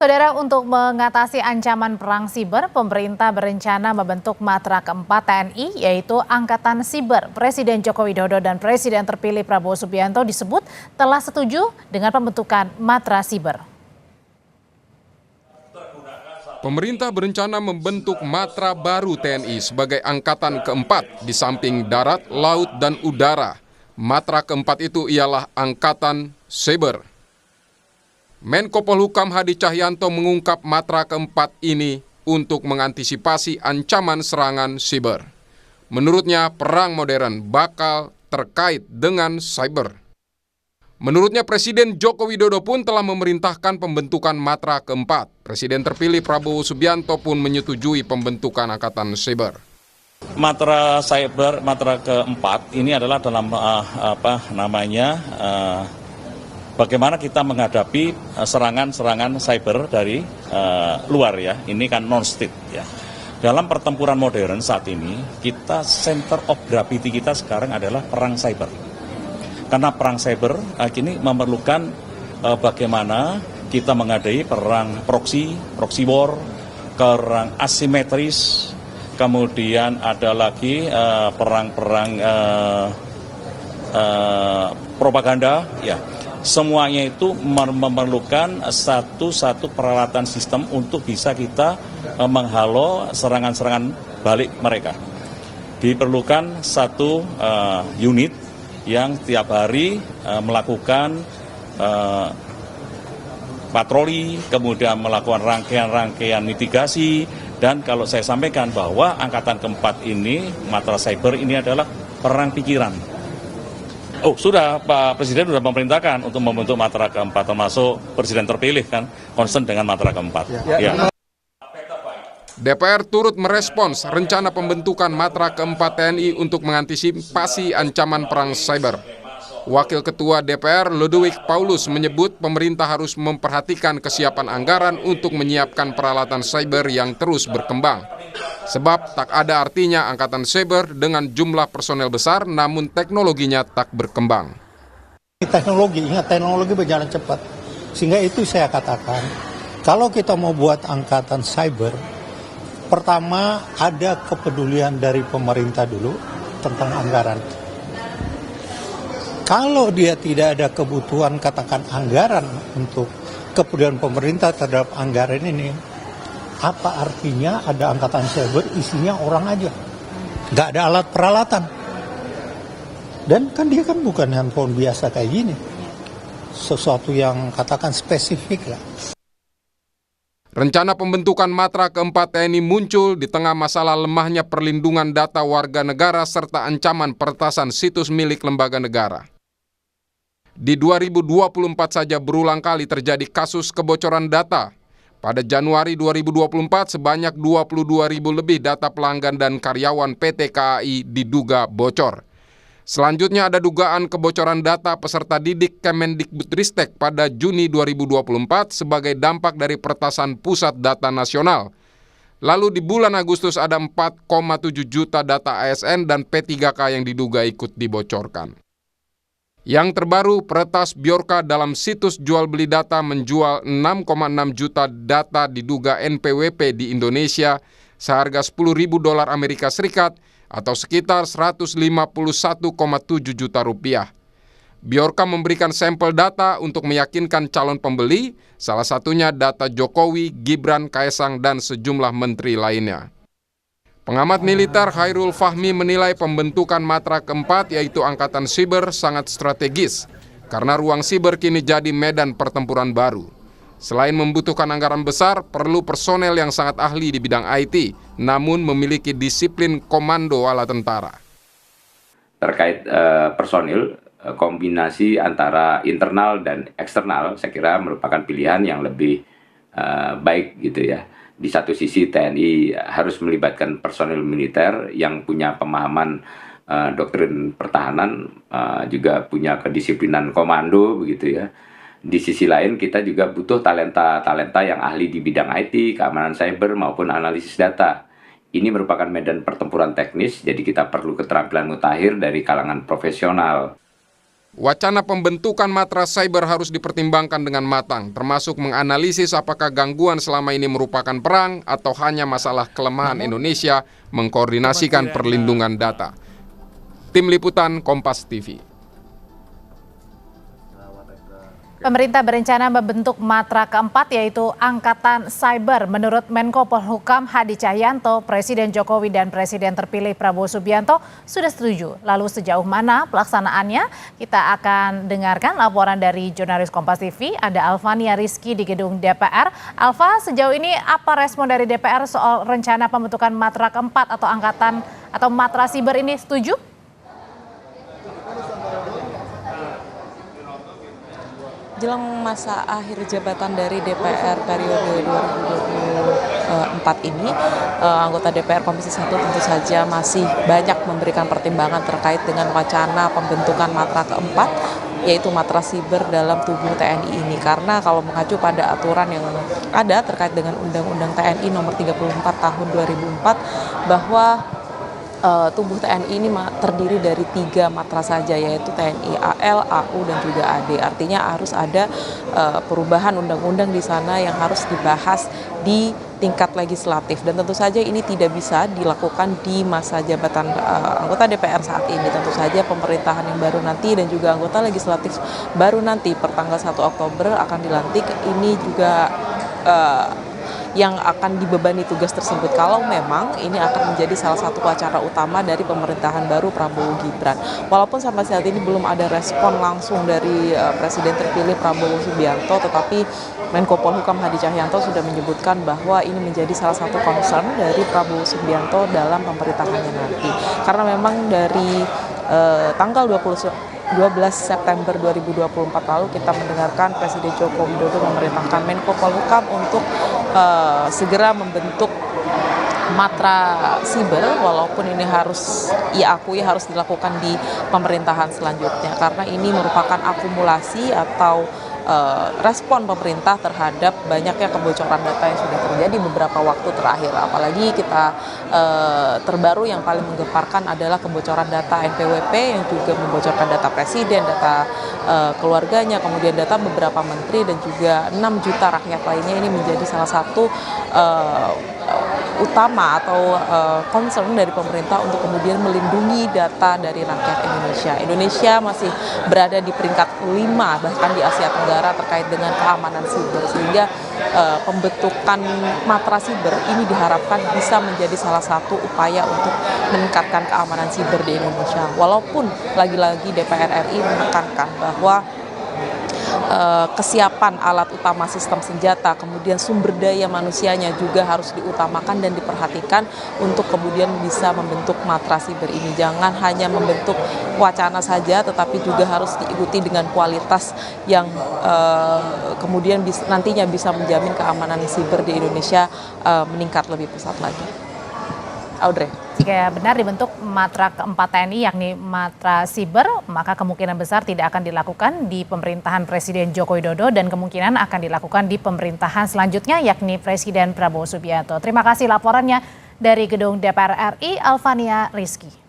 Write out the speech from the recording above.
Saudara, untuk mengatasi ancaman perang siber, pemerintah berencana membentuk matra keempat TNI, yaitu Angkatan Siber. Presiden Joko Widodo dan Presiden terpilih Prabowo Subianto disebut telah setuju dengan pembentukan matra siber. Pemerintah berencana membentuk matra baru TNI sebagai angkatan keempat di samping darat, laut, dan udara. Matra keempat itu ialah Angkatan Siber. Menko Polhukam Hadi Cahyanto mengungkap matra keempat ini untuk mengantisipasi ancaman serangan siber. Menurutnya, perang modern bakal terkait dengan cyber. Menurutnya, Presiden Joko Widodo pun telah memerintahkan pembentukan matra keempat. Presiden terpilih Prabowo Subianto pun menyetujui pembentukan Angkatan Siber. Matra cyber, matra keempat ini adalah dalam bagaimana kita menghadapi serangan-serangan cyber dari luar ya. Ini kan non-state ya. Dalam pertempuran modern saat ini, kita center of gravity kita sekarang adalah perang cyber. Karena perang cyber kini memerlukan bagaimana kita menghadapi perang proxy war, perang asimetris, kemudian ada lagi perang-perang propaganda ya. Semuanya itu memerlukan satu peralatan sistem untuk bisa kita menghalau serangan-serangan balik mereka. Diperlukan satu unit yang tiap hari melakukan patroli, kemudian melakukan rangkaian-rangkaian mitigasi, dan kalau saya sampaikan bahwa angkatan keempat ini, matra cyber ini adalah perang pikiran. Oh, sudah Pak Presiden sudah memerintahkan untuk membentuk matra keempat, termasuk Presiden terpilih kan concern dengan matra keempat. Ya. DPR turut merespons rencana pembentukan matra keempat TNI untuk mengantisipasi ancaman perang cyber. Wakil Ketua DPR Ludwig Paulus menyebut pemerintah harus memperhatikan kesiapan anggaran untuk menyiapkan peralatan cyber yang terus berkembang. Sebab tak ada artinya angkatan cyber dengan jumlah personel besar namun teknologinya tak berkembang. Ingat teknologi berjalan cepat. Sehingga itu saya katakan, kalau kita mau buat angkatan cyber, pertama ada kepedulian dari pemerintah dulu tentang anggaran. Kalau dia tidak ada kebutuhan katakan anggaran untuk kepedulian pemerintah terhadap anggaran ini, apa artinya ada angkatan cyber isinya orang aja, nggak ada alat peralatan, dan kan dia kan bukan handphone biasa kayak gini, sesuatu yang katakan spesifik lah. Rencana pembentukan matra keempat TNI muncul di tengah masalah lemahnya perlindungan data warga negara serta ancaman peretasan situs milik lembaga negara. Di 2024 saja berulang kali terjadi kasus kebocoran data. Pada Januari 2024 sebanyak 22.000 lebih data pelanggan dan karyawan PT KAI diduga bocor. Selanjutnya ada dugaan kebocoran data peserta didik Kemendikbudristek pada Juni 2024 sebagai dampak dari peretasan pusat data nasional. Lalu di bulan Agustus ada 4,7 juta data ASN dan P3K yang diduga ikut dibocorkan. Yang terbaru, peretas Bjorka dalam situs jual beli data menjual 6,6 juta data diduga NPWP di Indonesia seharga $10.000 Amerika Serikat atau sekitar 151,7 juta rupiah. Bjorka memberikan sampel data untuk meyakinkan calon pembeli, salah satunya data Jokowi, Gibran, Kaesang, dan sejumlah menteri lainnya. Pengamat militer Khairul Fahmi menilai pembentukan matra keempat yaitu Angkatan Siber sangat strategis karena ruang siber kini jadi medan pertempuran baru. Selain membutuhkan anggaran besar, perlu personel yang sangat ahli di bidang IT, namun memiliki disiplin komando ala tentara. Terkait personil, kombinasi antara internal dan eksternal saya kira merupakan pilihan yang lebih baik gitu ya. Di satu sisi TNI harus melibatkan personil militer yang punya pemahaman doktrin pertahanan, juga punya kedisiplinan komando begitu ya. Di sisi lain kita juga butuh talenta yang ahli di bidang IT, keamanan cyber maupun analisis data. Ini merupakan medan pertempuran teknis, jadi kita perlu keterampilan mutakhir dari kalangan profesional. Wacana pembentukan matra cyber harus dipertimbangkan dengan matang, termasuk menganalisis apakah gangguan selama ini merupakan perang atau hanya masalah kelemahan Indonesia mengkoordinasikan perlindungan data. Tim Liputan Kompas TV. Pemerintah berencana membentuk matra keempat yaitu Angkatan Cyber. Menurut Menko Polhukam Hadi Cahyanto, Presiden Jokowi dan Presiden terpilih Prabowo Subianto sudah setuju. Lalu sejauh mana pelaksanaannya? Kita akan dengarkan laporan dari jurnalis Kompas TV, ada Alfania Rizky di gedung DPR. Alfa, sejauh ini apa respon dari DPR soal rencana pembentukan matra keempat atau angkatan atau matra siber ini, setuju? Jelang masa akhir jabatan dari DPR periode 2024 ini, anggota DPR Komisi 1 tentu saja masih banyak memberikan pertimbangan terkait dengan wacana pembentukan matra keempat, yaitu matra siber dalam tubuh TNI ini. Karena kalau mengacu pada aturan yang ada terkait dengan Undang-Undang TNI nomor 34 tahun 2004, bahwa tubuh TNI ini terdiri dari 3 matra saja, yaitu TNI AL, AU, dan juga AD. Artinya harus ada perubahan undang-undang di sana yang harus dibahas di tingkat legislatif. Dan tentu saja ini tidak bisa dilakukan di masa jabatan anggota DPR saat ini. Tentu saja pemerintahan yang baru nanti dan juga anggota legislatif baru nanti pertanggal 1 Oktober akan dilantik. Ini juga yang akan dibebani tugas tersebut kalau memang ini akan menjadi salah satu wacana utama dari pemerintahan baru Prabowo Gibran. Walaupun sampai saat ini belum ada respon langsung dari Presiden terpilih Prabowo Subianto, tetapi Menko Polhukam Hadi Cahyanto sudah menyebutkan bahwa ini menjadi salah satu concern dari Prabowo Subianto dalam pemerintahannya nanti. Karena memang dari tanggal 12 September 2024 lalu kita mendengarkan Presiden Joko Widodo memerintahkan Menko Polhukam untuk segera membentuk matra siber, walaupun ini harus diakui harus dilakukan di pemerintahan selanjutnya, karena ini merupakan akumulasi atau respon pemerintah terhadap banyaknya kebocoran data yang sudah terjadi beberapa waktu terakhir. Apalagi kita terbaru yang paling menggemparkan adalah kebocoran data NPWP yang juga membocorkan data presiden, data keluarganya, kemudian data beberapa menteri dan juga 6 juta rakyat lainnya. Ini menjadi salah satu utama atau concern dari pemerintah untuk kemudian melindungi data dari rakyat Indonesia. Indonesia masih berada di peringkat 5 bahkan di Asia Tenggara terkait dengan keamanan siber, sehingga pembentukan matra siber ini diharapkan bisa menjadi salah satu upaya untuk meningkatkan keamanan siber di Indonesia. Walaupun lagi-lagi DPR RI menekankan bahwa kesiapan alat utama sistem senjata, kemudian sumber daya manusianya juga harus diutamakan dan diperhatikan untuk kemudian bisa membentuk matra siber ini. Jangan hanya membentuk wacana saja, tetapi juga harus diikuti dengan kualitas yang kemudian nantinya bisa menjamin keamanan siber di Indonesia meningkat lebih pesat lagi. Audrey. Jika benar dibentuk matra keempat TNI yakni matra siber, maka kemungkinan besar tidak akan dilakukan di pemerintahan Presiden Joko Widodo dan kemungkinan akan dilakukan di pemerintahan selanjutnya yakni Presiden Prabowo Subianto. Terima kasih laporannya dari gedung DPR RI, Alfania Rizky.